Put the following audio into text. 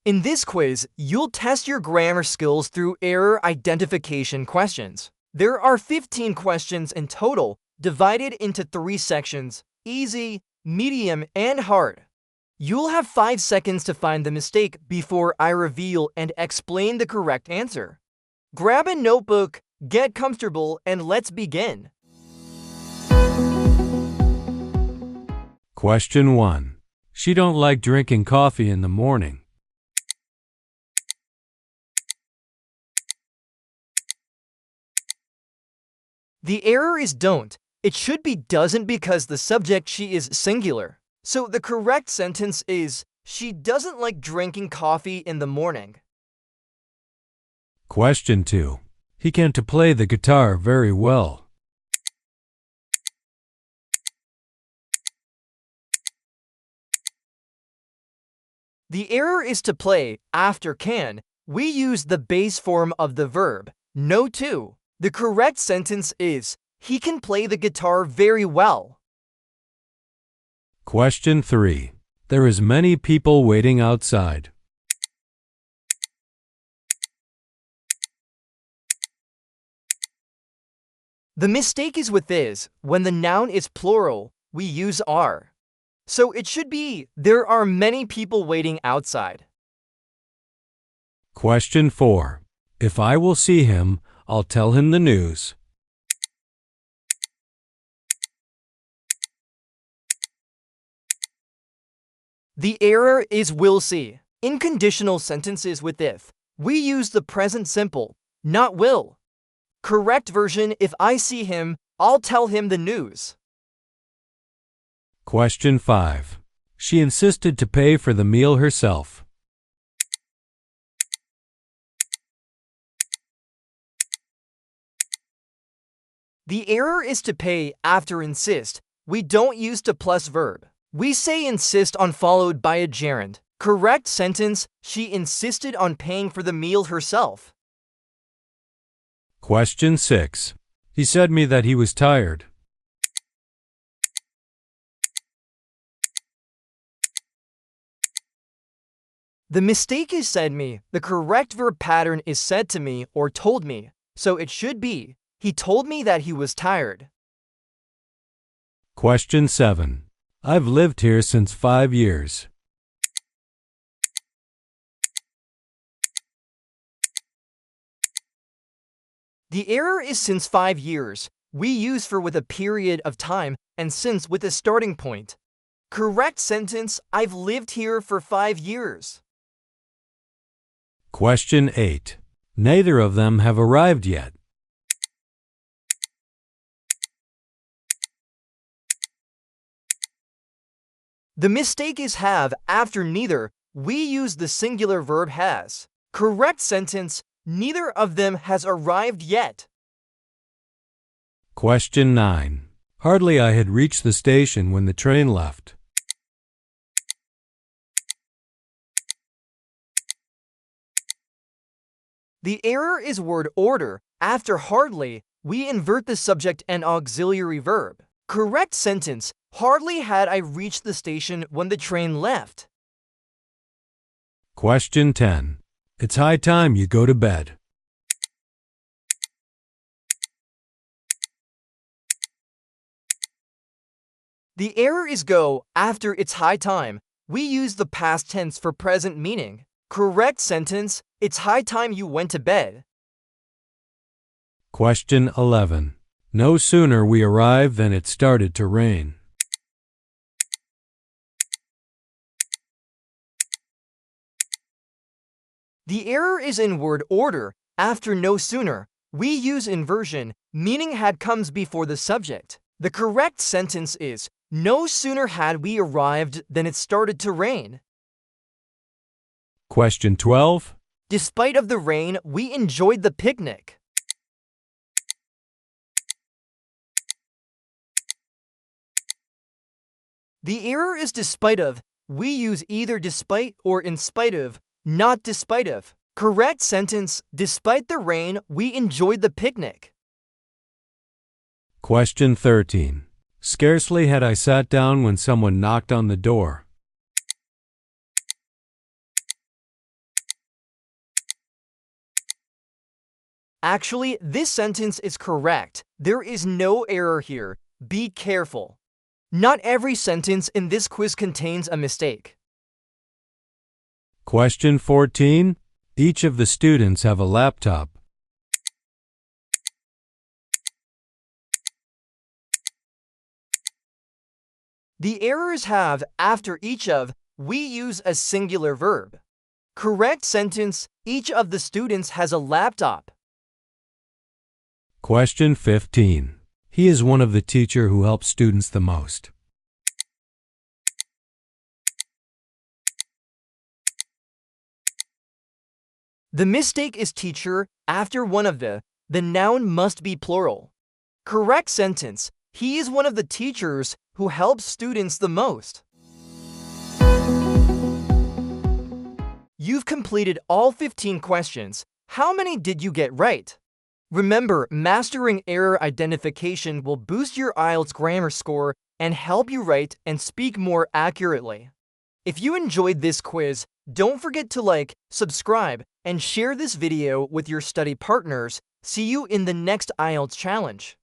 In this quiz, you'll test your grammar skills through error identification questions. There are 15 questions in total, divided into 3 sections: easy, medium, and hard. You'll have 5 seconds to find the mistake before I reveal and explain the correct answer. Grab a notebook, get comfortable, and let's begin. Question 1. She don't like drinking coffee in the morning. The error is don't. It should be doesn't because the subject she is singular. So the correct sentence is, she doesn't like drinking coffee in the morning. Question 2. He can't play the guitar very well. The error is to play after can. We use the base form of the verb, know to. The correct sentence is, he can play the guitar very well. Question 3. There is many people waiting outside. The mistake is with is. When the noun is plural, we use are. So it should be, there are many people waiting outside. Question 4. If I will see him, I'll tell him the news. The error is will see. In conditional sentences with if, we use the present simple, not will. Correct version, if I see him, I'll tell him the news. Question 5. She insisted to pay for the meal herself. The error is to pay after insist. We don't use to plus verb. We say insist on followed by a gerund. Correct sentence, she insisted on paying for the meal herself. Question 6. He said me that he was tired. The mistake is said me. The correct verb pattern is said to me or told me. So it should be, he told me that he was tired. Question 7. I've lived here since 5 years. The error is since 5 years. We use for with a period of time and since with a starting point. Correct sentence, I've lived here for 5 years. Question 8. Neither of them have arrived yet. The mistake is have after neither. We use the singular verb has. Correct sentence, neither of them has arrived yet. Question 9. Hardly I had reached the station when the train left. The error is word order. After hardly, we invert the subject and auxiliary verb. Correct sentence, hardly had I reached the station when the train left. Question 10. It's high time you go to bed. The error is go after it's high time. We use the past tense for present meaning. Correct sentence, it's high time you went to bed. Question 11. No sooner we arrived than it started to rain. The error is in word order. After no sooner, we use inversion, meaning had comes before the subject. The correct sentence is, no sooner had we arrived than it started to rain. Question 12. Despite of the rain, we enjoyed the picnic. The error is despite of. We use either despite or in spite of, not despite of. Correct sentence, despite the rain, we enjoyed the picnic. Question 13. Scarcely had I sat down when someone knocked on the door. Actually, this sentence is correct. There is no error here. Be careful. Not every sentence in this quiz contains a mistake. Question 14. Each of the students have a laptop. The errors have after each of. We use a singular verb. Correct sentence, each of the students has a laptop. Question 15. He is one of the teacher who helps students the most. The mistake is teacher after one of the noun must be plural. Correct sentence, he is one of the teachers who helps students the most. You've completed all 15 questions. How many did you get right? Remember, mastering error identification will boost your IELTS grammar score and help you write and speak more accurately. If you enjoyed this quiz, don't forget to like, subscribe, and share this video with your study partners. See you in the next IELTS challenge.